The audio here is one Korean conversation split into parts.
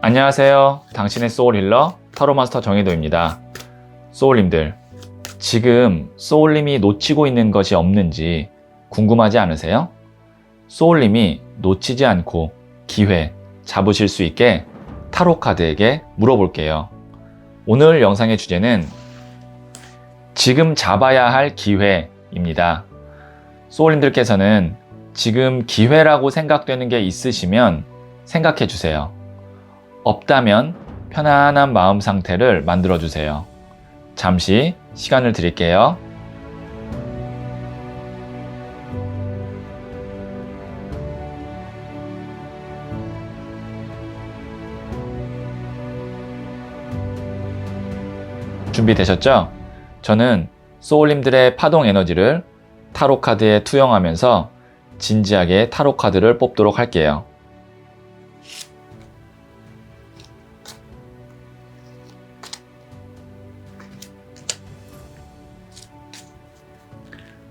안녕하세요. 당신의 소울 힐러 타로마스터 정혜도입니다. 소울님들, 지금 소울님이 놓치고 있는 것이 없는지 궁금하지 않으세요? 소울님이 놓치지 않고 기회 잡으실 수 있게 타로 카드에게 물어볼게요. 오늘 영상의 주제는 지금 잡아야 할 기회입니다. 소울님들께서는 지금 기회라고 생각되는 게 있으시면 생각해 주세요. 없다면 편안한 마음 상태를 만들어 주세요. 잠시 시간을 드릴게요. 준비되셨죠? 저는 소울님들의 파동 에너지를 타로 카드에 투영하면서 진지하게 타로 카드를 뽑도록 할게요.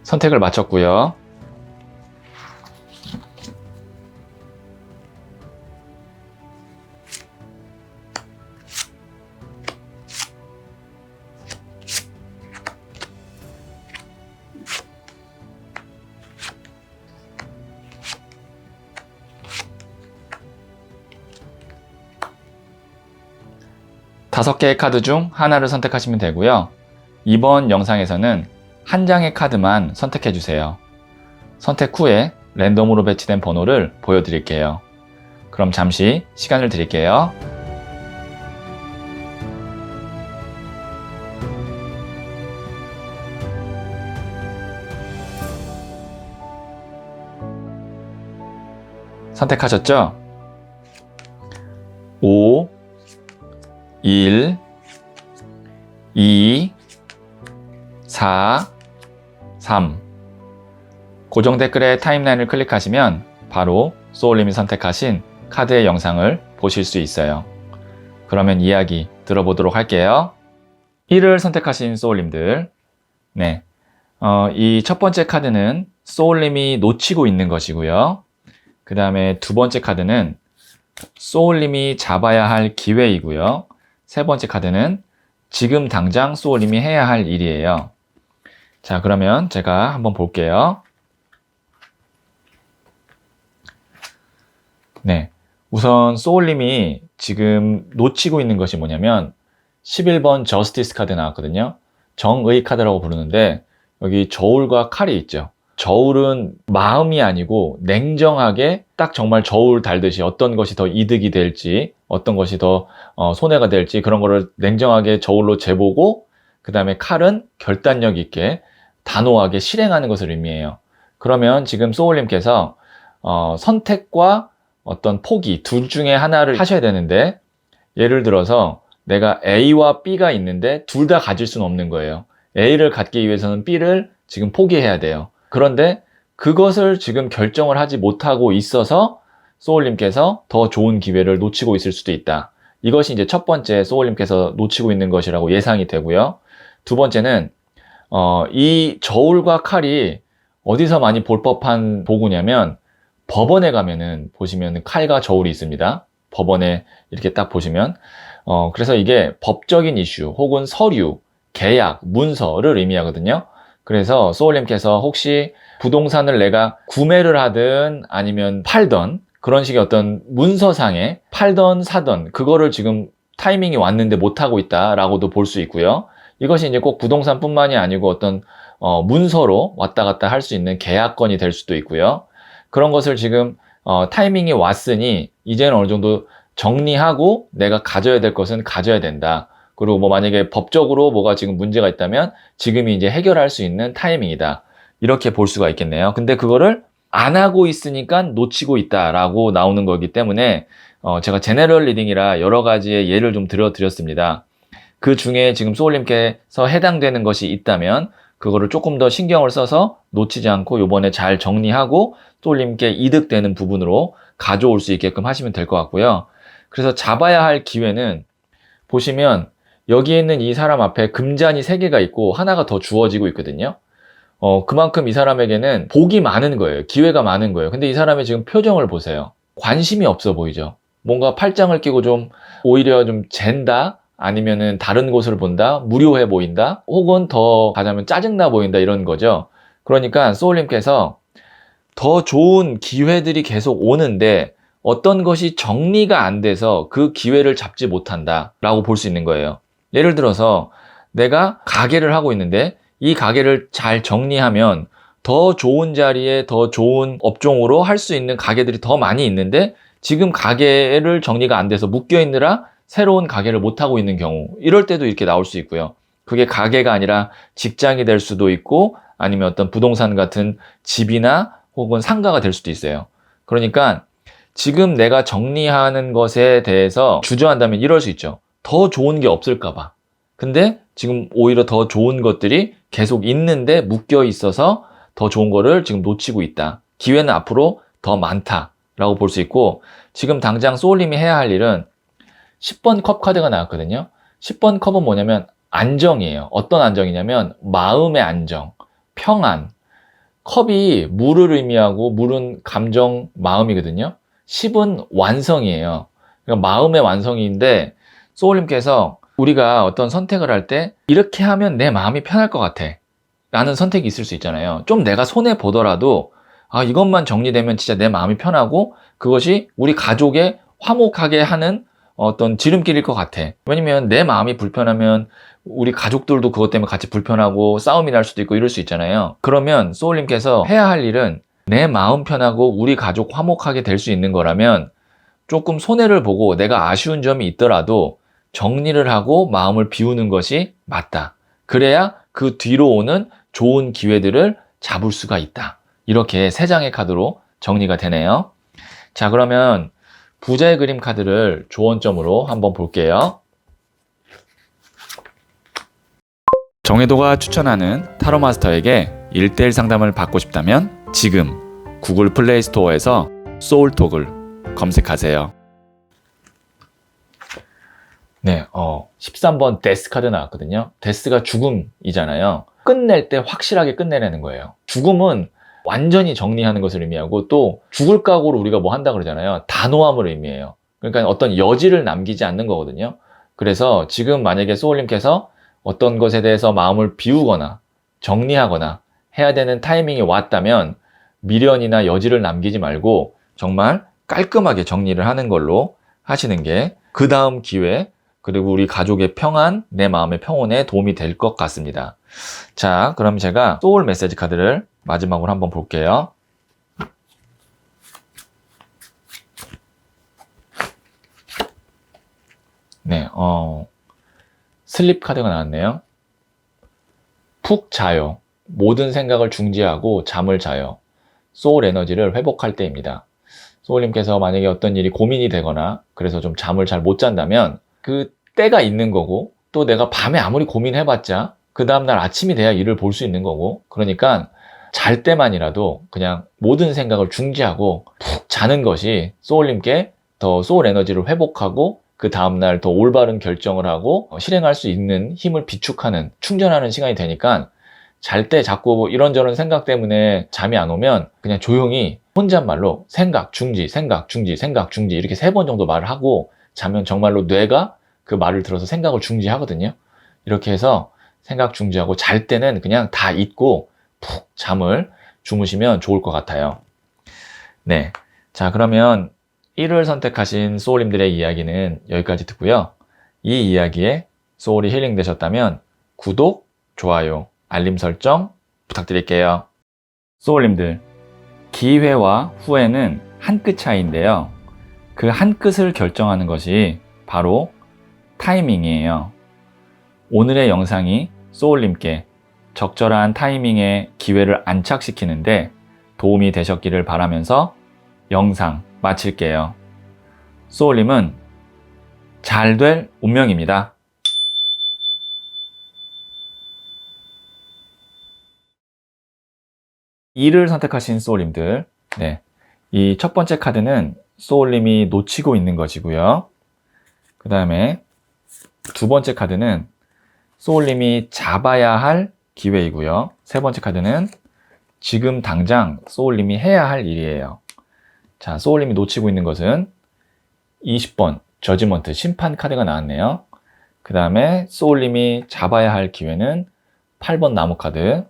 선택을 마쳤고요. 다섯 개의 카드 중 하나를 선택하시면 되고요. 이번 영상에서는 한 장의 카드만 선택해 주세요. 선택 후에 랜덤으로 배치된 번호를 보여드릴게요. 그럼 잠시 시간을 드릴게요. 선택하셨죠? 5, 1, 2, 4, 3. 고정 댓글에 타임라인을 클릭하시면 바로 소울님이 선택하신 카드의 영상을 보실 수 있어요. 그러면 이야기 들어보도록 할게요. 1을 선택하신 소울님들, 이 첫 번째 카드는 소울님이 놓치고 있는 것이고요. 그 다음에 두 번째 카드는 소울님이 잡아야 할 기회이고요. 세 번째 카드는 지금 당장 소울님이 해야 할 일이에요. 자, 그러면 제가 한번 볼게요. 우선 소울님이 지금 놓치고 있는 것이 뭐냐면 11번 저스티스 카드 나왔거든요. 정의 카드라고 부르는데 여기 저울과 칼이 있죠. 저울은 마음이 아니고 냉정하게 딱 정말 저울 달듯이 어떤 것이 더 이득이 될지 어떤 것이 더 손해가 될지 그런 거를 냉정하게 저울로 재보고, 그 다음에 칼은 결단력 있게 단호하게 실행하는 것을 의미해요. 그러면 지금 소울님께서 선택과 어떤 포기 둘 중에 하나를 하셔야 되는데, 예를 들어서 내가 A와 B가 있는데 둘 다 가질 수는 없는 거예요. A를 갖기 위해서는 B를 지금 포기해야 돼요. 그런데 그것을 지금 결정을 하지 못하고 있어서 소울님께서 더 좋은 기회를 놓치고 있을 수도 있다. 이것이 이제 첫 번째 소울님께서 놓치고 있는 것이라고 예상이 되고요. 두 번째는 이 저울과 칼이 어디서 많이 볼 법한 도구냐면 법원에 가면은 보시면 칼과 저울이 있습니다. 법원에 이렇게 딱 보시면 그래서 이게 법적인 이슈 혹은 서류, 계약, 문서를 의미하거든요. 그래서 소울님께서 혹시 부동산을 내가 구매를 하든 아니면 팔던 그런 식의 어떤 문서상에 팔던 사던 그거를 지금 타이밍이 왔는데 못하고 있다라고도 볼 수 있고요. 이것이 이제 꼭 부동산뿐만이 아니고 어떤 문서로 왔다 갔다 할 수 있는 계약건이 될 수도 있고요. 그런 것을 지금 타이밍이 왔으니 이제는 어느 정도 정리하고 내가 가져야 될 것은 가져야 된다. 그리고 뭐 만약에 법적으로 뭐가 지금 문제가 있다면 지금이 이제 해결할 수 있는 타이밍이다. 이렇게 볼 수가 있겠네요. 근데 그거를 안 하고 있으니까 놓치고 있다라고 나오는 거기 때문에 제가 제너럴 리딩이라 여러 가지의 예를 좀 들어드렸습니다. 그 중에 지금 소울님께서 해당되는 것이 있다면 그거를 조금 더 신경을 써서 놓치지 않고 요번에 잘 정리하고 소울님께 이득되는 부분으로 가져올 수 있게끔 하시면 될 것 같고요. 그래서 잡아야 할 기회는 보시면 여기에 있는 이 사람 앞에 금잔이 3개가 있고 하나가 더 주어지고 있거든요. 그만큼 이 사람에게는 복이 많은 거예요. 기회가 많은 거예요. 근데 이 사람의 지금 표정을 보세요. 관심이 없어 보이죠. 뭔가 팔짱을 끼고 좀 오히려 좀 잰다? 아니면은 다른 곳을 본다? 무료해 보인다? 혹은 더 가자면 짜증나 보인다? 이런 거죠. 그러니까 소울님께서 더 좋은 기회들이 계속 오는데 어떤 것이 정리가 안 돼서 그 기회를 잡지 못한다 라고 볼 수 있는 거예요. 예를 들어서 내가 가게를 하고 있는데 이 가게를 잘 정리하면 더 좋은 자리에 더 좋은 업종으로 할 수 있는 가게들이 더 많이 있는데 지금 가게를 정리가 안 돼서 묶여 있느라 새로운 가게를 못 하고 있는 경우, 이럴 때도 이렇게 나올 수 있고요. 그게 가게가 아니라 직장이 될 수도 있고 아니면 어떤 부동산 같은 집이나 혹은 상가가 될 수도 있어요. 그러니까 지금 내가 정리하는 것에 대해서 주저한다면 이럴 수 있죠. 더 좋은 게 없을까 봐. 근데 지금 오히려 더 좋은 것들이 계속 있는데 묶여 있어서 더 좋은 거를 지금 놓치고 있다. 기회는 앞으로 더 많다라고 볼 수 있고, 지금 당장 소울님이 해야 할 일은 10번 컵 카드가 나왔거든요. 10번 컵은 뭐냐면 안정이에요. 어떤 안정이냐면 마음의 안정, 평안. 컵이 물을 의미하고 물은 감정, 마음이거든요. 10은 완성이에요. 그러니까 마음의 완성인데 소울님께서 우리가 어떤 선택을 할 때 이렇게 하면 내 마음이 편할 것 같아 라는 선택이 있을 수 있잖아요. 좀 내가 손해 보더라도 이것만 정리되면 진짜 내 마음이 편하고 그것이 우리 가족에 화목하게 하는 어떤 지름길일 것 같아. 왜냐면 내 마음이 불편하면 우리 가족들도 그것 때문에 같이 불편하고 싸움이 날 수도 있고 이럴 수 있잖아요. 그러면 소울님께서 해야 할 일은 내 마음 편하고 우리 가족 화목하게 될 수 있는 거라면 조금 손해를 보고 내가 아쉬운 점이 있더라도 정리를 하고 마음을 비우는 것이 맞다. 그래야 그 뒤로 오는 좋은 기회들을 잡을 수가 있다. 이렇게 세 장의 카드로 정리가 되네요. 자, 그러면 부자의 그림 카드를 조언점으로 한번 볼게요. 정혜도가 추천하는 타로 마스터에게 1:1 상담을 받고 싶다면 지금 구글 플레이 스토어에서 소울톡을 검색하세요. 네, 13번 데스 카드 나왔거든요. 데스가 죽음이잖아요. 끝낼 때 확실하게 끝내려는 거예요. 죽음은 완전히 정리하는 것을 의미하고 또 죽을 각오로 우리가 뭐 한다 그러잖아요. 단호함을 의미해요. 그러니까 어떤 여지를 남기지 않는 거거든요. 그래서 지금 만약에 소울님께서 어떤 것에 대해서 마음을 비우거나 정리하거나 해야 되는 타이밍이 왔다면 미련이나 여지를 남기지 말고 정말 깔끔하게 정리를 하는 걸로 하시는 게 그 다음 기회 그리고 우리 가족의 평안, 내 마음의 평온에 도움이 될 것 같습니다. 자, 그럼 제가 소울 메시지 카드를 마지막으로 한번 볼게요. 네, 슬립 카드가 나왔네요. 푹 자요. 모든 생각을 중지하고 잠을 자요. 소울 에너지를 회복할 때입니다. 소울님께서 만약에 어떤 일이 고민이 되거나 그래서 좀 잠을 잘 못 잔다면 그 때가 있는 거고 또 내가 밤에 아무리 고민해봤자 그 다음날 아침이 돼야 일을 볼 수 있는 거고 그러니까 잘 때만이라도 그냥 모든 생각을 중지하고 푹 자는 것이 소울님께 더 소울 에너지를 회복하고 그 다음날 더 올바른 결정을 하고 실행할 수 있는 힘을 비축하는 충전하는 시간이 되니까 잘 때 자꾸 이런저런 생각 때문에 잠이 안 오면 그냥 조용히 혼잣말로 생각 중지, 생각 중지, 생각 중지 이렇게 3번 정도 말을 하고 자면 정말로 뇌가 그 말을 들어서 생각을 중지하거든요. 이렇게 해서 생각 중지하고 잘 때는 그냥 다 잊고 푹 잠을 주무시면 좋을 것 같아요. 네. 자, 그러면 1을 선택하신 소울님들의 이야기는 여기까지 듣고요. 이 이야기에 소울이 힐링 되셨다면 구독, 좋아요, 알림 설정 부탁드릴게요. 소울님들, 기회와 후회는 한 끗 차이인데요. 그 한 끗을 결정하는 것이 바로 타이밍이에요. 오늘의 영상이 소울님께 적절한 타이밍에 기회를 안착시키는데 도움이 되셨기를 바라면서 영상 마칠게요. 소울님은 잘 될 운명입니다. 이를 선택하신 소울님들, 네, 이 첫 번째 카드는 소울님이 놓치고 있는 것이고요. 그 다음에 두 번째 카드는 소울님이 잡아야 할 기회이고요. 세 번째 카드는 지금 당장 소울님이 해야 할 일이에요. 자, 소울님이 놓치고 있는 것은 20번 저지먼트 심판 카드가 나왔네요. 그 다음에 소울님이 잡아야 할 기회는 8번 나무 카드.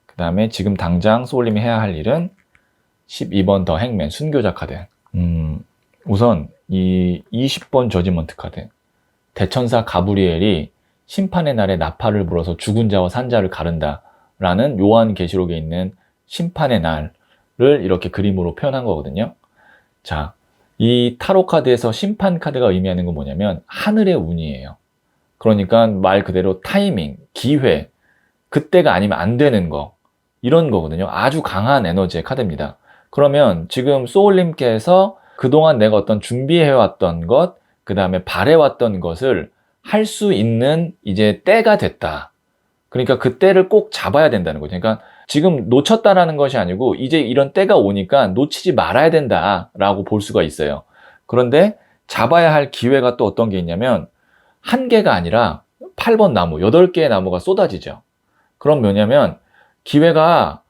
그 다음에 지금 당장 소울님이 해야 할 일은 12번 더 행맨 순교자 카드. 우선 이 20번 저지먼트 카드. 대천사 가브리엘이 심판의 날에 나팔을 불어서 죽은 자와 산 자를 가른다 라는 요한계시록에 있는 심판의 날을 이렇게 그림으로 표현한 거거든요. 자, 이 타로 카드에서 심판 카드가 의미하는 건 뭐냐면 하늘의 운이에요. 그러니까 말 그대로 타이밍, 기회, 그때가 아니면 안 되는 거, 이런 거거든요. 아주 강한 에너지의 카드입니다. 그러면 지금 소울님께서 그동안 내가 어떤 준비해왔던 것, 그 다음에 바래왔던 것을 할 수 있는 이제 때가 됐다. 그러니까 그 때를 꼭 잡아야 된다는 거죠. 그러니까 지금 놓쳤다라는 것이 아니고 이제 이런 때가 오니까 놓치지 말아야 된다라고 볼 수가 있어요. 그런데 잡아야 할 기회가 또 어떤 게 있냐면 한 개가 아니라 8번 나무, 8개의 나무가 쏟아지죠. 그럼 뭐냐면 기회가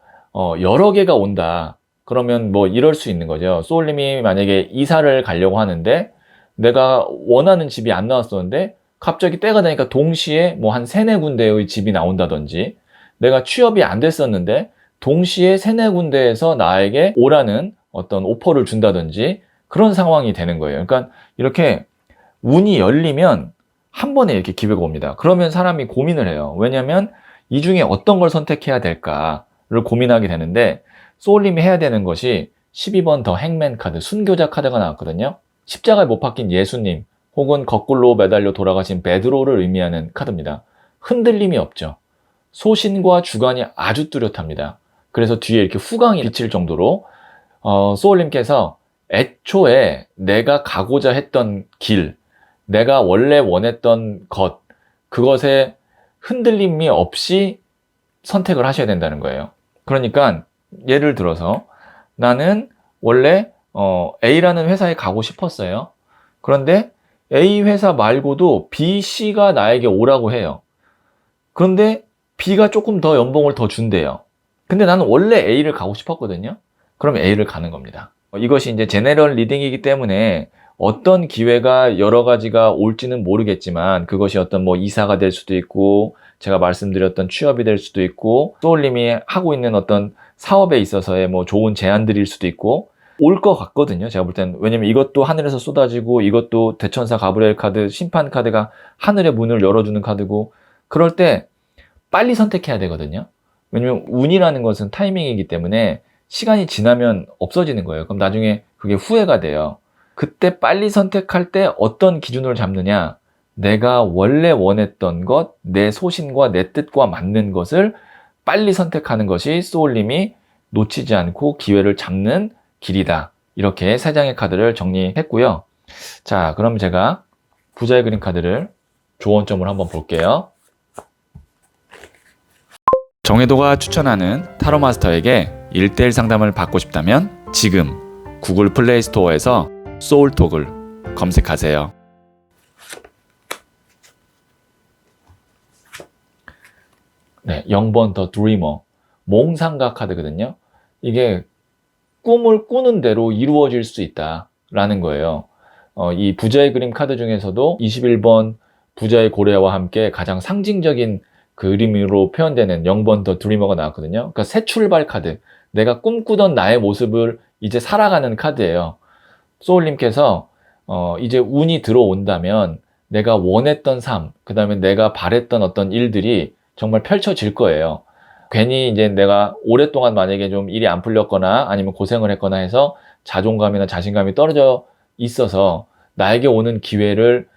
여러 개가 온다. 그러면 뭐 이럴 수 있는 거죠. 소울님이 만약에 이사를 가려고 하는데 내가 원하는 집이 안 나왔었는데 갑자기 때가 되니까 동시에 뭐 한 3-4군데의 집이 나온다든지, 내가 취업이 안 됐었는데 동시에 3-4군데에서 나에게 오라는 어떤 오퍼를 준다든지 그런 상황이 되는 거예요. 그러니까 이렇게 운이 열리면 한 번에 이렇게 기회가 옵니다. 그러면 사람이 고민을 해요. 왜냐면 이 중에 어떤 걸 선택해야 될까를 고민하게 되는데, 소울님이 해야 되는 것이 12번 더 행맨 카드, 순교자 카드가 나왔거든요. 십자가에 못 박힌 예수님 혹은 거꾸로 매달려 돌아가신 베드로를 의미하는 카드입니다. 흔들림이 없죠. 소신과 주관이 아주 뚜렷합니다. 그래서 뒤에 이렇게 후광이 비칠 정도로 소울님께서 애초에 내가 가고자 했던 길, 내가 원래 원했던 것, 그것에 흔들림이 없이 선택을 하셔야 된다는 거예요. 그러니까 예를 들어서 나는 원래 A라는 회사에 가고 싶었어요. 그런데 A 회사 말고도 B, C가 나에게 오라고 해요. 그런데 B가 조금 더 연봉을 더 준대요. 근데 나는 원래 A를 가고 싶었거든요. 그럼 A를 가는 겁니다. 이것이 이제 제네럴 리딩이기 때문에 어떤 기회가 여러 가지가 올지는 모르겠지만, 그것이 어떤 뭐 이사가 될 수도 있고, 제가 말씀드렸던 취업이 될 수도 있고, 소울님이 하고 있는 어떤 사업에 있어서의 뭐 좋은 제안들일 수도 있고, 올 것 같거든요. 제가 볼 때는. 왜냐면 이것도 하늘에서 쏟아지고, 이것도 대천사 가브리엘 카드, 심판 카드가 하늘의 문을 열어주는 카드고, 그럴 때 빨리 선택해야 되거든요. 왜냐면 운이라는 것은 타이밍이기 때문에 시간이 지나면 없어지는 거예요. 그럼 나중에 그게 후회가 돼요. 그때 빨리 선택할 때 어떤 기준을 잡느냐? 내가 원래 원했던 것, 내 소신과 내 뜻과 맞는 것을 빨리 선택하는 것이 소울님이 놓치지 않고 기회를 잡는 길이다. 이렇게 3장의 카드를 정리했고요. 자, 그럼 제가 부자의 그림 카드를 조언점을 한번 볼게요. 정혜도가 추천하는 타로마스터에게 1:1 상담을 받고 싶다면 지금 구글 플레이 스토어에서 소울톡을 검색하세요. 네, 0번 더 드리머, 몽상가 카드거든요. 이게 꿈을 꾸는 대로 이루어질 수 있다라는 거예요. 이 부자의 그림 카드 중에서도 21번 부자의 고래와 함께 가장 상징적인 그림으로 표현되는 0번 더 드리머가 나왔거든요. 그러니까 새 출발 카드, 내가 꿈꾸던 나의 모습을 이제 살아가는 카드예요. 소울님께서 이제 운이 들어온다면 내가 원했던 삶, 그 다음에 내가 바랬던 어떤 일들이 정말 펼쳐질 거예요. 괜히 이제 내가 오랫동안 만약에 좀 일이 안 풀렸거나 아니면 고생을 했거나 해서 자존감이나 자신감이 떨어져 있어서 나에게 오는 기회를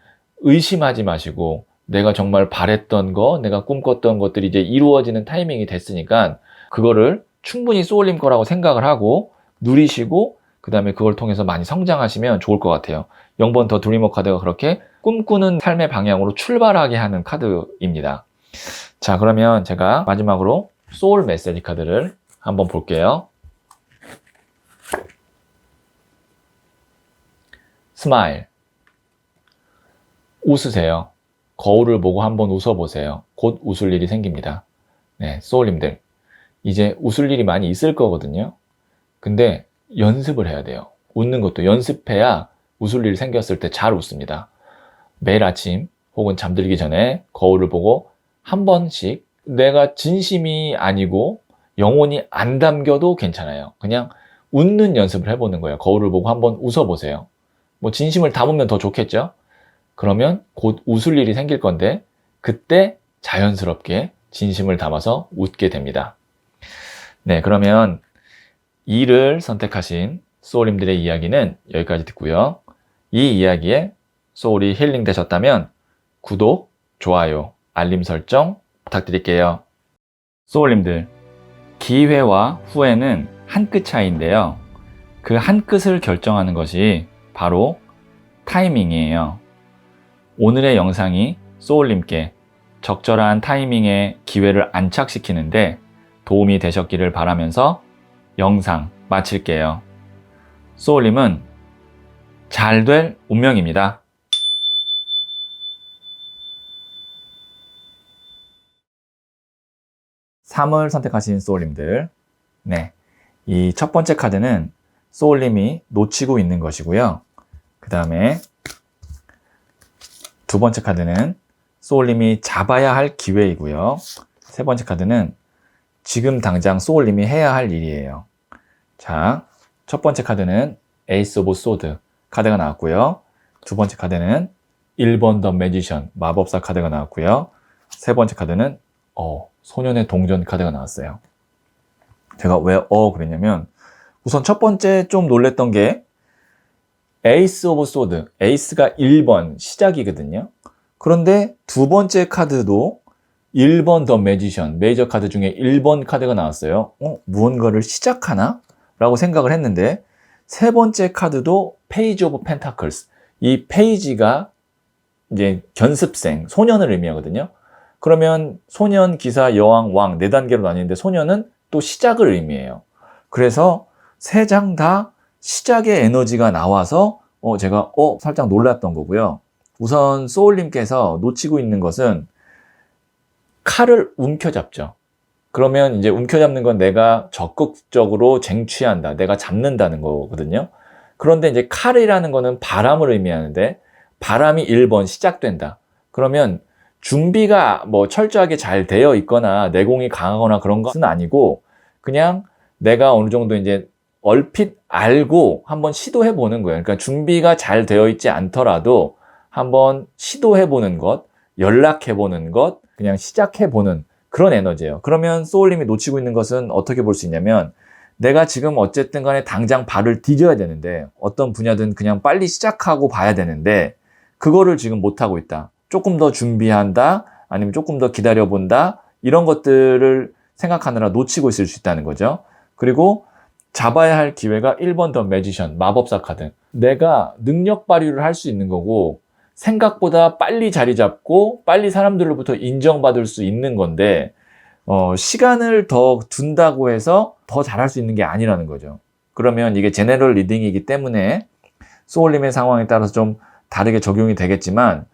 의심하지 마시고, 내가 정말 바랬던 거, 내가 꿈꿨던 것들이 이제 이루어지는 타이밍이 됐으니까 그거를 충분히 소울님 거라고 생각을 하고 누리시고, 그 다음에 그걸 통해서 많이 성장하시면 좋을 것 같아요. 0번 더 드리머 카드가 그렇게 꿈꾸는 삶의 방향으로 출발하게 하는 카드입니다. 자, 그러면 제가 마지막으로 소울 메시지 카드를 한번 볼게요. 스마일. 웃으세요. 거울을 보고 한번 웃어보세요. 곧 웃을 일이 생깁니다. 네, 소울님들. 이제 웃을 일이 많이 있을 거거든요. 근데 연습을 해야 돼요. 웃는 것도 연습해야 웃을 일 생겼을 때 잘 웃습니다. 매일 아침 혹은 잠들기 전에 거울을 보고 한 번씩 내가 진심이 아니고 영혼이 안 담겨도 괜찮아요. 그냥 웃는 연습을 해보는 거예요. 거울을 보고 한번 웃어보세요. 뭐 진심을 담으면 더 좋겠죠? 그러면 곧 웃을 일이 생길 건데 그때 자연스럽게 진심을 담아서 웃게 됩니다. 네, 그러면 2를 선택하신 소울님들의 이야기는 여기까지 듣고요. 이 이야기에 소울이 힐링 되셨다면 구독, 좋아요, 알림 설정 부탁드릴게요. 소울님들, 기회와 후회는 한 끗 차이인데요. 그 한 끗을 결정하는 것이 바로 타이밍이에요. 오늘의 영상이 소울님께 적절한 타이밍에 기회를 안착시키는데 도움이 되셨기를 바라면서 영상 마칠게요. 소울님은 잘 될 운명입니다. 3을 선택하신 소울님들, 네, 이 첫 번째 카드는 소울님이 놓치고 있는 것이고요. 그 다음에 두 번째 카드는 소울님이 잡아야 할 기회이고요. 세 번째 카드는 지금 당장 소울님이 해야 할 일이에요. 자, 첫 번째 카드는 에이스 오브 소드 카드가 나왔고요. 두 번째 카드는 1번 더 매지션 마법사 카드가 나왔고요. 세 번째 카드는 소년의 동전 카드가 나왔어요. 제가 왜 그랬냐면 우선 첫 번째 좀 놀랬던 게 에이스 오브 소드, 에이스가 1번 시작이거든요. 그런데 두 번째 카드도 1번 더 매지션, 메이저 카드 중에 1번 카드가 나왔어요. 무언가를 시작하나? 라고 생각을 했는데 세 번째 카드도 페이지 오브 펜타클스, 이 페이지가 이제 견습생, 소년을 의미하거든요. 그러면 소년, 기사, 여왕, 왕 4단계로 나뉘는데 소년은 또 시작을 의미해요. 그래서 세 장 다 시작의 에너지가 나와서 제가 살짝 놀랐던 거고요. 우선 소울님께서 놓치고 있는 것은 칼을 움켜잡죠. 그러면 이제 움켜잡는 건 내가 적극적으로 쟁취한다, 내가 잡는다는 거거든요. 그런데 이제 칼이라는 거는 바람을 의미하는데 바람이 1번 시작된다. 그러면 준비가 뭐 철저하게 잘 되어 있거나 내공이 강하거나 그런 것은 아니고 그냥 내가 어느 정도 이제 얼핏 알고 한번 시도해 보는 거예요. 그러니까 준비가 잘 되어 있지 않더라도 한번 시도해 보는 것, 연락해 보는 것, 그냥 시작해 보는 그런 에너지예요. 그러면 소울님이 놓치고 있는 것은 어떻게 볼 수 있냐면 내가 지금 어쨌든 간에 당장 발을 디뎌야 되는데 어떤 분야든 그냥 빨리 시작하고 봐야 되는데 그거를 지금 못하고 있다. 조금 더 준비한다, 아니면 조금 더 기다려본다, 이런 것들을 생각하느라 놓치고 있을 수 있다는 거죠. 그리고 잡아야 할 기회가 1번 더 매지션, 마법사 카드. 내가 능력 발휘를 할 수 있는 거고 생각보다 빨리 자리 잡고 빨리 사람들로부터 인정받을 수 있는 건데 시간을 더 둔다고 해서 더 잘할 수 있는 게 아니라는 거죠. 그러면 이게 제너럴 리딩이기 때문에 소울님의 상황에 따라서 좀 다르게 적용이 되겠지만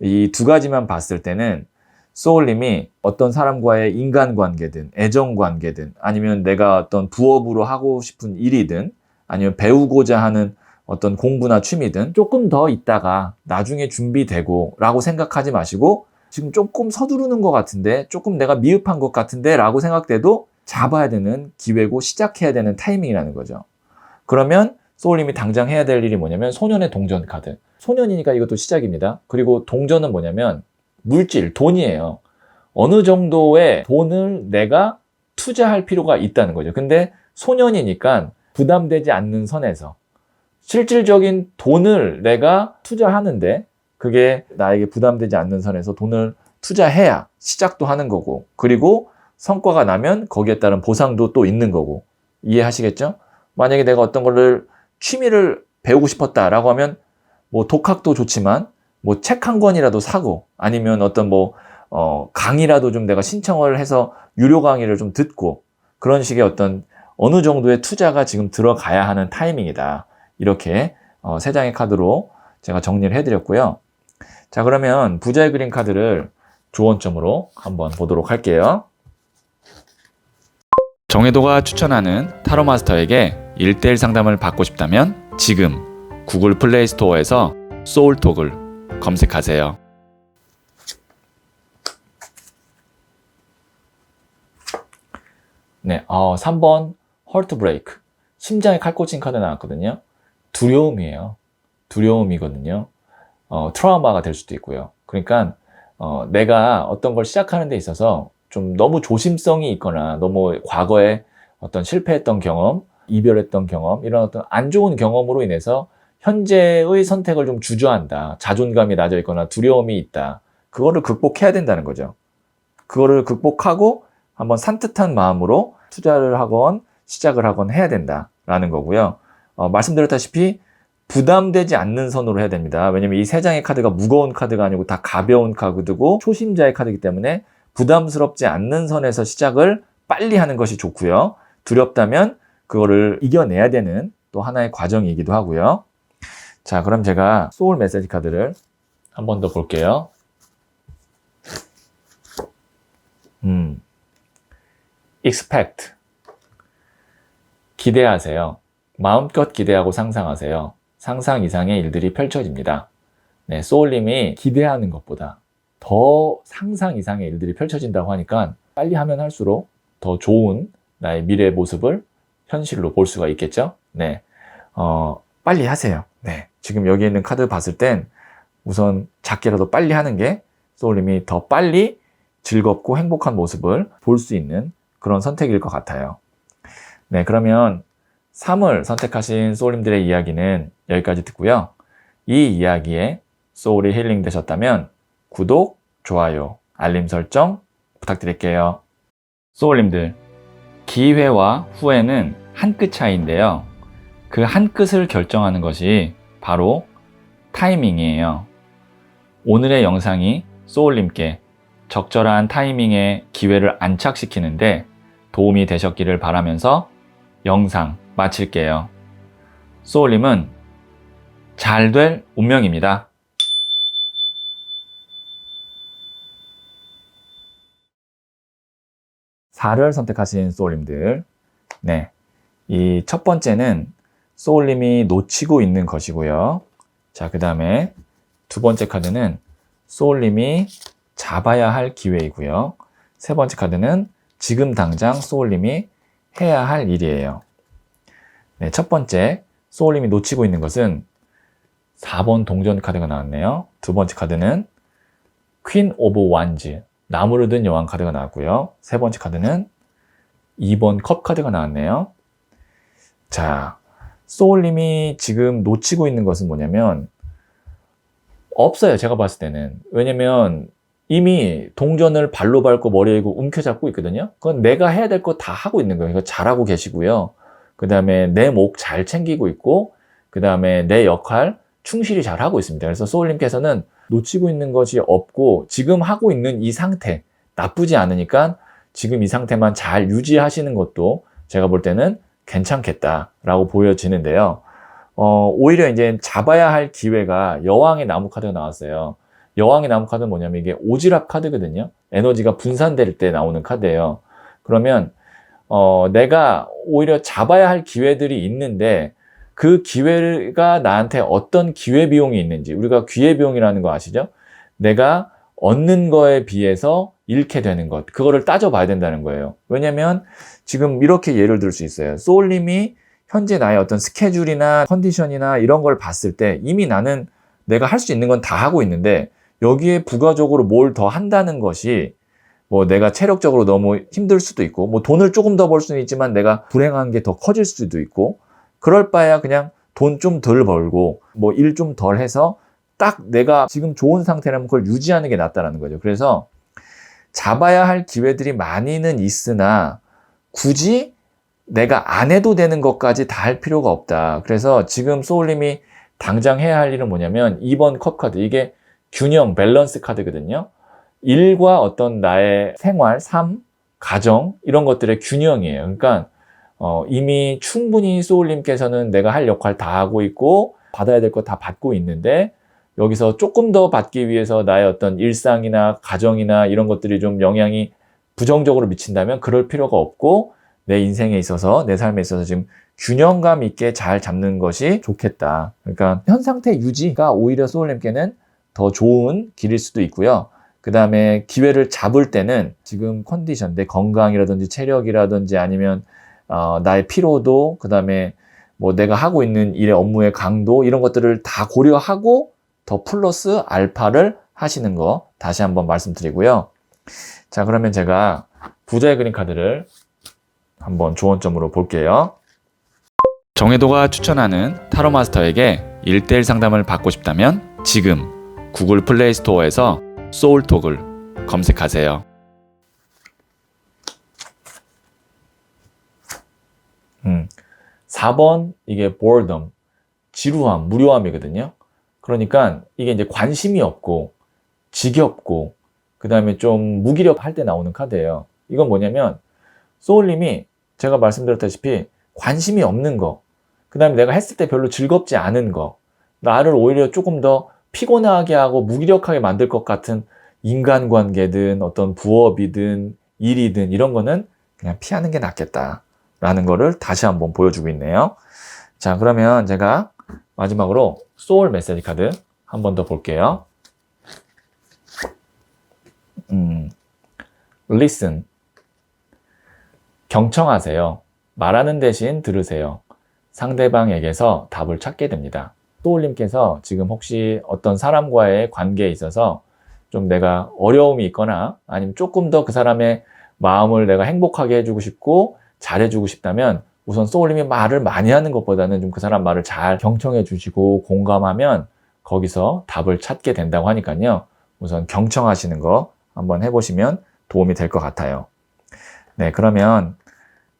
이 두 가지만 봤을 때는 소울님이 어떤 사람과의 인간관계든 애정관계든 아니면 내가 어떤 부업으로 하고 싶은 일이든 아니면 배우고자 하는 어떤 공부나 취미든 조금 더 있다가 나중에 준비되고 라고 생각하지 마시고 지금 조금 서두르는 것 같은데 조금 내가 미흡한 것 같은데 라고 생각돼도 잡아야 되는 기회고 시작해야 되는 타이밍이라는 거죠. 그러면 소울님이 당장 해야 될 일이 뭐냐면 소년의 동전 카드. 소년이니까 이것도 시작입니다. 그리고 동전은 뭐냐면 물질, 돈이에요. 어느 정도의 돈을 내가 투자할 필요가 있다는 거죠. 근데 소년이니까 부담되지 않는 선에서 실질적인 돈을 내가 투자하는데 그게 나에게 부담되지 않는 선에서 돈을 투자해야 시작도 하는 거고 그리고 성과가 나면 거기에 따른 보상도 또 있는 거고 이해하시겠죠? 만약에 내가 어떤 거를 취미를 배우고 싶었다라고 하면 뭐 독학도 좋지만 뭐 책 한 권이라도 사고 아니면 어떤 강의라도 좀 내가 신청을 해서 유료 강의를 좀 듣고 그런 식의 어떤 어느 정도의 투자가 지금 들어가야 하는 타이밍이다. 이렇게 세 장의 카드로 제가 정리를 해드렸고요. 자, 그러면 부자의 그림 카드를 조언점으로 한번 보도록 할게요. 정혜도가 추천하는 타로마스터에게 1:1 상담을 받고 싶다면 지금 구글 플레이 스토어에서 소울톡을 검색하세요. 네, 3번 헐트 브레이크. 심장에 칼 꽂힌 카드 나왔거든요. 두려움이에요. 두려움이거든요. 트라우마가 될 수도 있고요. 그러니까 내가 어떤 걸 시작하는 데 있어서 좀 너무 조심성이 있거나 너무 과거에 어떤 실패했던 경험, 이별했던 경험, 이런 어떤 안 좋은 경험으로 인해서 현재의 선택을 좀 주저한다. 자존감이 낮아 있거나 두려움이 있다. 그거를 극복해야 된다는 거죠. 그거를 극복하고 한번 산뜻한 마음으로 투자를 하건 시작을 하건 해야 된다라는 거고요. 말씀드렸다시피 부담되지 않는 선으로 해야 됩니다. 왜냐면 이 세 장의 카드가 무거운 카드가 아니고 다 가벼운 카드고 초심자의 카드이기 때문에 부담스럽지 않는 선에서 시작을 빨리 하는 것이 좋고요. 두렵다면 그거를 이겨내야 되는 또 하나의 과정이기도 하고요. 자, 그럼 제가 소울 메시지 카드를 한 번 더 볼게요. expect. 기대하세요. 마음껏 기대하고 상상하세요. 상상 이상의 일들이 펼쳐집니다. 네, 소울님이 기대하는 것보다 더 상상 이상의 일들이 펼쳐진다고 하니까 빨리 하면 할수록 더 좋은 나의 미래의 모습을 현실로 볼 수가 있겠죠? 네, 빨리 하세요. 네, 지금 여기 있는 카드 봤을 땐 우선 작게라도 빨리 하는 게 소울님이 더 빨리 즐겁고 행복한 모습을 볼 수 있는 그런 선택일 것 같아요. 네, 그러면 3을 선택하신 소울님들의 이야기는 여기까지 듣고요. 이 이야기에 소울이 힐링 되셨다면 구독, 좋아요, 알림 설정 부탁드릴게요. 소울님들, 기회와 후회는 한 끗 차이인데요. 그 한 끗을 결정하는 것이 바로 타이밍이에요. 오늘의 영상이 소울님께 적절한 타이밍에 기회를 안착시키는데 도움이 되셨기를 바라면서 영상 마칠게요. 소울님은 잘 될 운명입니다. (4를) 선택하신 소울님들, 네, 이 첫 번째는 소울님이 놓치고 있는 것이고요. 자, 그 다음에 두 번째 카드는 소울님이 잡아야 할 기회이고요. 세 번째 카드는 지금 당장 소울님이 해야 할 일이에요. 네, 첫 번째 소울님이 놓치고 있는 것은 4번 동전 카드가 나왔네요. 두 번째 카드는 퀸 오브 완즈, 나무를 든 여왕 카드가 나왔고요. 세 번째 카드는 2번 컵 카드가 나왔네요. 자, 소울님이 지금 놓치고 있는 것은 뭐냐면 없어요. 제가 봤을 때는. 왜냐면 이미 동전을 발로 밟고 머리에 이고 움켜잡고 있거든요. 그건 내가 해야 될 거 다 하고 있는 거예요. 잘하고 계시고요. 그 다음에 내 목 잘 챙기고 있고, 그 다음에 내 역할 충실히 잘 하고 있습니다. 그래서 소울님께서는 놓치고 있는 것이 없고 지금 하고 있는 이 상태 나쁘지 않으니까 지금 이 상태만 잘 유지하시는 것도 제가 볼 때는 괜찮겠다라고 보여지는데요. 오히려 이제 잡아야 할 기회가 여왕의 나무 카드가 나왔어요. 여왕의 나무 카드는 뭐냐면 이게 오지랖 카드거든요. 에너지가 분산될 때 나오는 카드예요. 그러면 내가 오히려 잡아야 할 기회들이 있는데 그 기회가 나한테 어떤 기회비용이 있는지, 우리가 기회비용이라는 거 아시죠? 내가 얻는 거에 비해서 잃게 되는 것, 그거를 따져봐야 된다는 거예요. 왜냐면 지금 이렇게 예를 들 수 있어요. 소울님이 현재 나의 어떤 스케줄이나 컨디션이나 이런 걸 봤을 때 이미 나는 내가 할 수 있는 건 다 하고 있는데 여기에 부가적으로 뭘 더 한다는 것이 뭐 내가 체력적으로 너무 힘들 수도 있고, 뭐 돈을 조금 더 벌 수는 있지만 내가 불행한 게 더 커질 수도 있고, 그럴 바에야 그냥 돈 좀 덜 벌고 뭐 일 좀 덜 해서 딱 내가 지금 좋은 상태라면 그걸 유지하는 게 낫다라는 거죠. 그래서 잡아야 할 기회들이 많이는 있으나 굳이 내가 안 해도 되는 것까지 다 할 필요가 없다. 그래서 지금 소울님이 당장 해야 할 일은 뭐냐면 2번 컵 카드, 이게 균형, 밸런스 카드거든요. 일과 어떤 나의 생활, 삶, 가정 이런 것들의 균형이에요. 그러니까 이미 충분히 소울님께서는 내가 할 역할 다 하고 있고 받아야 될 거 다 받고 있는데 여기서 조금 더 받기 위해서 나의 어떤 일상이나 가정이나 이런 것들이 좀 영향이 부정적으로 미친다면 그럴 필요가 없고, 내 인생에 있어서, 내 삶에 있어서 지금 균형감 있게 잘 잡는 것이 좋겠다. 그러니까 현 상태 유지가 오히려 소울님께는 더 좋은 길일 수도 있고요. 그 다음에 기회를 잡을 때는 지금 컨디션, 내 건강이라든지 체력이라든지 아니면 나의 피로도, 그 다음에 뭐 내가 하고 있는 일의 업무의 강도, 이런 것들을 다 고려하고 더 플러스 알파를 하시는 거 다시 한번 말씀드리고요. 자, 그러면 제가 부자의 그림 카드를 한번 조언점으로 볼게요. 정혜도가 추천하는 타로 마스터에게 1:1 상담을 받고 싶다면 지금 구글 플레이 스토어에서 소울톡을 검색하세요. 4번 이게 boredom, 지루함, 무료함이거든요. 그러니까 이게 이제 관심이 없고 지겹고 그 다음에 좀 무기력할 때 나오는 카드예요. 이건 뭐냐면 소울님이 제가 말씀드렸다시피 관심이 없는 거, 그 다음에 내가 했을 때 별로 즐겁지 않은 거, 나를 오히려 조금 더 피곤하게 하고 무기력하게 만들 것 같은 인간관계든 어떤 부업이든 일이든 이런 거는 그냥 피하는 게 낫겠다라는 거를 다시 한번 보여주고 있네요. 자, 그러면 제가 마지막으로 소울 메시지 카드 한 번 더 볼게요. Listen. 경청하세요. 말하는 대신 들으세요. 상대방에게서 답을 찾게 됩니다. 소울님께서 지금 혹시 어떤 사람과의 관계에 있어서 좀 내가 어려움이 있거나 아니면 조금 더 그 사람의 마음을 내가 행복하게 해주고 싶고 잘해주고 싶다면 우선 소울님이 말을 많이 하는 것보다는 좀 그 사람 말을 잘 경청해 주시고 공감하면 거기서 답을 찾게 된다고 하니까요. 우선 경청하시는 거 한번 해보시면 도움이 될 것 같아요. 네, 그러면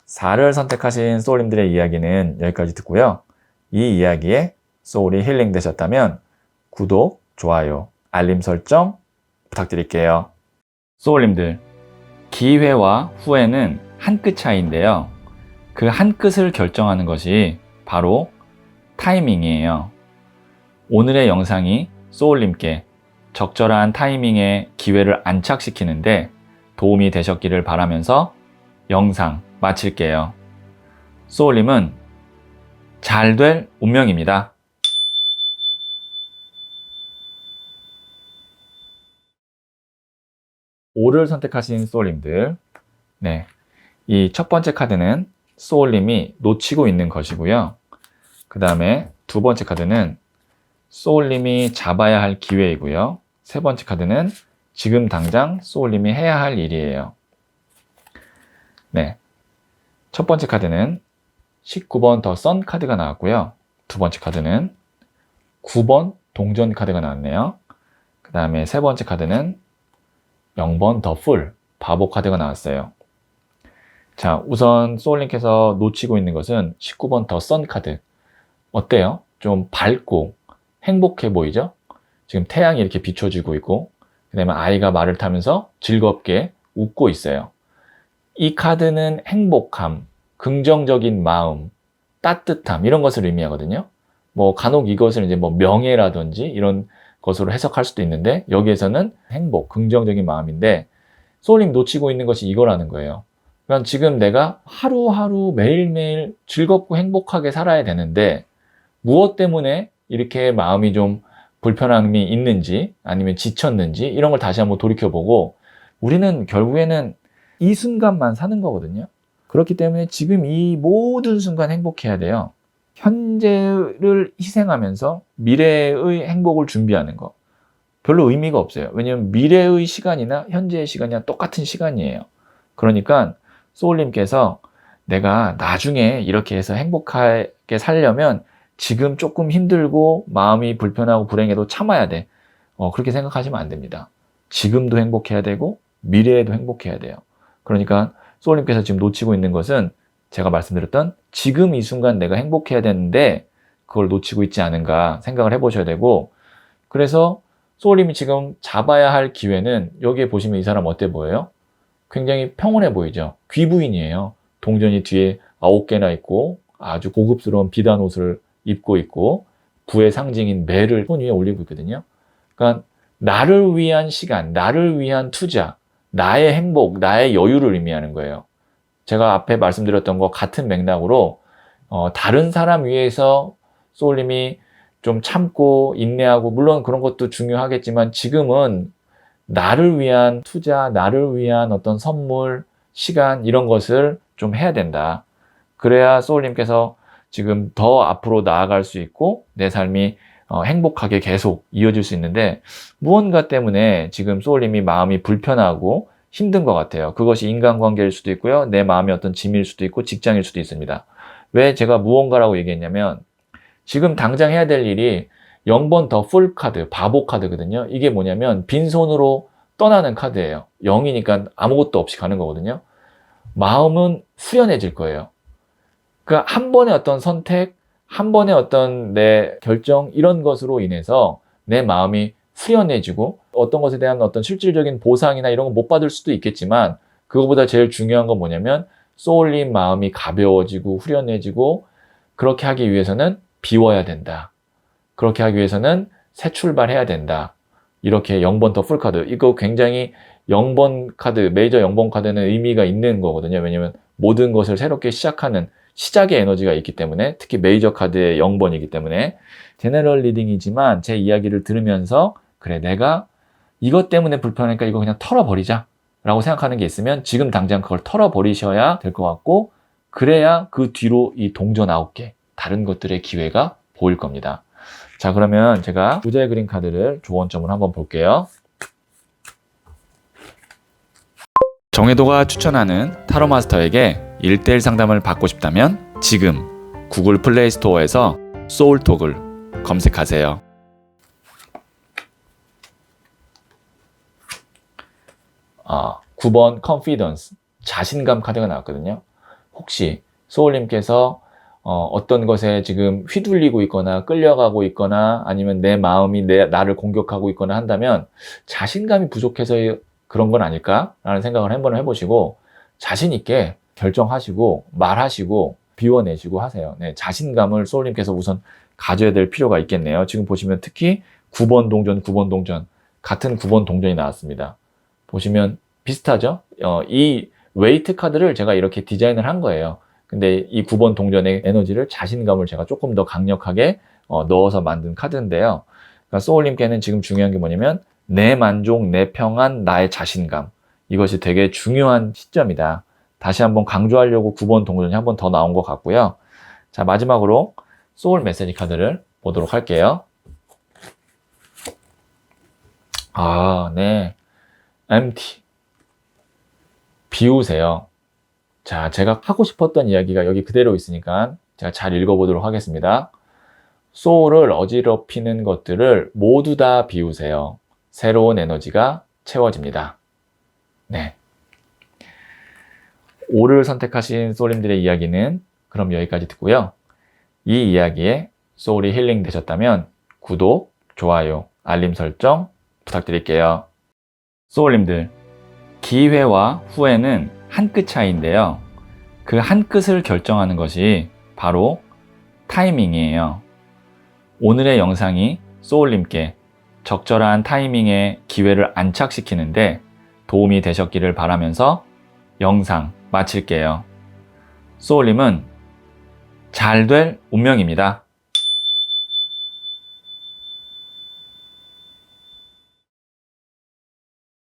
4를 선택하신 소울님들의 이야기는 여기까지 듣고요. 이 이야기에 소울이 힐링 되셨다면 구독, 좋아요, 알림 설정 부탁드릴게요. 소울님들, 기회와 후회는 한 끗 차이인데요. 그 한 끗을 결정하는 것이 바로 타이밍이에요. 오늘의 영상이 소울님께 적절한 타이밍에 기회를 안착시키는데 도움이 되셨기를 바라면서 영상 마칠게요. 소울님은 잘 될 운명입니다. 5를 선택하신 소울님들, 네, 이 첫 번째 카드는 소울님이 놓치고 있는 것이고요. 그 다음에 두 번째 카드는 소울님이 잡아야 할 기회이고요. 세 번째 카드는 지금 당장 소울님이 해야 할 일이에요. 네, 첫 번째 카드는 19번 더 선 카드가 나왔고요. 두 번째 카드는 9번 동전 카드가 나왔네요. 그 다음에 세 번째 카드는 0번 더 풀 바보 카드가 나왔어요. 자, 우선 소울님께서 놓치고 있는 것은 19번 더 선 카드. 어때요? 좀 밝고 행복해 보이죠? 지금 태양이 이렇게 비춰지고 있고 그 다음에 아이가 말을 타면서 즐겁게 웃고 있어요. 이 카드는 행복함, 긍정적인 마음, 따뜻함 이런 것을 의미하거든요. 뭐 간혹 이것을 이제 뭐 명예라든지 이런 것으로 해석할 수도 있는데 여기에서는 행복, 긍정적인 마음인데 소울님 놓치고 있는 것이 이거라는 거예요. 그러니까 지금 내가 하루하루 매일매일 즐겁고 행복하게 살아야 되는데 무엇 때문에 이렇게 마음이 좀 불편함이 있는지 아니면 지쳤는지 이런 걸 다시 한번 돌이켜보고 우리는 결국에는 이 순간만 사는 거거든요. 그렇기 때문에 지금 이 모든 순간 행복해야 돼요. 현재를 희생하면서 미래의 행복을 준비하는 거 별로 의미가 없어요. 왜냐하면 미래의 시간이나 현재의 시간이나 똑같은 시간이에요. 그러니까 소울님께서 내가 나중에 이렇게 해서 행복하게 살려면 지금 조금 힘들고 마음이 불편하고 불행해도 참아야 돼. 그렇게 생각하시면 안 됩니다. 지금도 행복해야 되고 미래에도 행복해야 돼요. 그러니까 소울님께서 지금 놓치고 있는 것은 제가 말씀드렸던 지금 이 순간 내가 행복해야 되는데 그걸 놓치고 있지 않은가 생각을 해보셔야 되고 그래서 소울님이 지금 잡아야 할 기회는 여기에 보시면 이 사람 어때 보여요? 굉장히 평온해 보이죠? 귀부인이에요. 동전이 뒤에 9개나 있고 아주 고급스러운 비단 옷을 입고 있고 부의 상징인 매를 손 위에 올리고 있거든요. 그러니까 나를 위한 시간, 나를 위한 투자, 나의 행복, 나의 여유를 의미하는 거예요. 제가 앞에 말씀드렸던 거 같은 맥락으로 다른 사람 위해서 소울님이 좀 참고 인내하고, 물론 그런 것도 중요하겠지만 지금은 나를 위한 투자, 나를 위한 어떤 선물, 시간 이런 것을 좀 해야 된다. 그래야 소울님께서 지금 더 앞으로 나아갈 수 있고 내 삶이 행복하게 계속 이어질 수 있는데, 무언가 때문에 지금 소울님이 마음이 불편하고 힘든 것 같아요. 그것이 인간관계일 수도 있고요, 내 마음의 어떤 짐일 수도 있고 직장일 수도 있습니다. 왜 제가 무언가라고 얘기했냐면, 지금 당장 해야 될 일이 0번 더 풀 카드, 바보 카드거든요. 이게 뭐냐면 빈손으로 떠나는 카드예요. 0이니까 아무것도 없이 가는 거거든요. 마음은 후련해질 거예요. 그러니까 한 번의 어떤 선택, 한 번의 어떤 내 결정, 이런 것으로 인해서 내 마음이 후련해지고, 어떤 것에 대한 어떤 실질적인 보상이나 이런 거 못 받을 수도 있겠지만, 그거보다 제일 중요한 건 뭐냐면 소울님 마음이 가벼워지고 후련해지고, 그렇게 하기 위해서는 비워야 된다. 그렇게 하기 위해서는 새 출발해야 된다. 이렇게 0번 더 풀카드, 이거 굉장히 0번 카드, 메이저 0번 카드는 의미가 있는 거거든요. 왜냐면 모든 것을 새롭게 시작하는 시작의 에너지가 있기 때문에, 특히 메이저 카드의 0번이기 때문에. 제너럴 리딩이지만 제 이야기를 들으면서, 그래, 내가 이것 때문에 불편하니까 이거 그냥 털어버리자 라고 생각하는 게 있으면 지금 당장 그걸 털어버리셔야 될 것 같고, 그래야 그 뒤로 이 동전 9개 다른 것들의 기회가 보일 겁니다. 자, 그러면 제가 부자의 그림 카드를 조언점을 한번 볼게요. 정혜도가 추천하는 타로 마스터에게 1:1 상담을 받고 싶다면 지금 구글 플레이 스토어에서 소울톡을 검색하세요. 9번 confidence, 자신감 카드가 나왔거든요. 혹시 소울님께서 어떤 것에 지금 휘둘리고 있거나 끌려가고 있거나, 아니면 내 마음이 나를 공격하고 있거나 한다면 자신감이 부족해서 그런 건 아닐까라는 생각을 한번 해보시고, 자신 있게 결정하시고 말하시고 비워내시고 하세요. 네, 자신감을 소울님께서 우선 가져야 될 필요가 있겠네요. 지금 보시면 특히 9번 동전, 9번 동전, 같은 9번 동전이 나왔습니다. 보시면 비슷하죠? 이 웨이트 카드를 제가 이렇게 디자인을 한 거예요. 근데 이 9번 동전의 에너지를, 자신감을 제가 조금 더 강력하게 넣어서 만든 카드인데요. 그러니까 소울님께는 지금 중요한 게 뭐냐면 내 만족, 내 평안, 나의 자신감, 이것이 되게 중요한 시점이다. 다시 한번 강조하려고 9번 동전이 한 번 더 나온 것 같고요. 자, 마지막으로 소울 메시지 카드를 보도록 할게요. 네. empty. 비우세요. 자, 제가 하고 싶었던 이야기가 여기 그대로 있으니까 제가 잘 읽어보도록 하겠습니다. 소울을 어지럽히는 것들을 모두 다 비우세요. 새로운 에너지가 채워집니다. 네. 5를 선택하신 소울님들의 이야기는 그럼 여기까지 듣고요. 이 이야기에 소울이 힐링 되셨다면 구독, 좋아요, 알림 설정 부탁드릴게요. 소울님들, 기회와 후회는 한 끗 차이인데요. 그 한 끗을 결정하는 것이 바로 타이밍이에요. 오늘의 영상이 소울님께 적절한 타이밍에 기회를 안착시키는데 도움이 되셨기를 바라면서 영상 마칠게요. 소울님은 잘 될 운명입니다.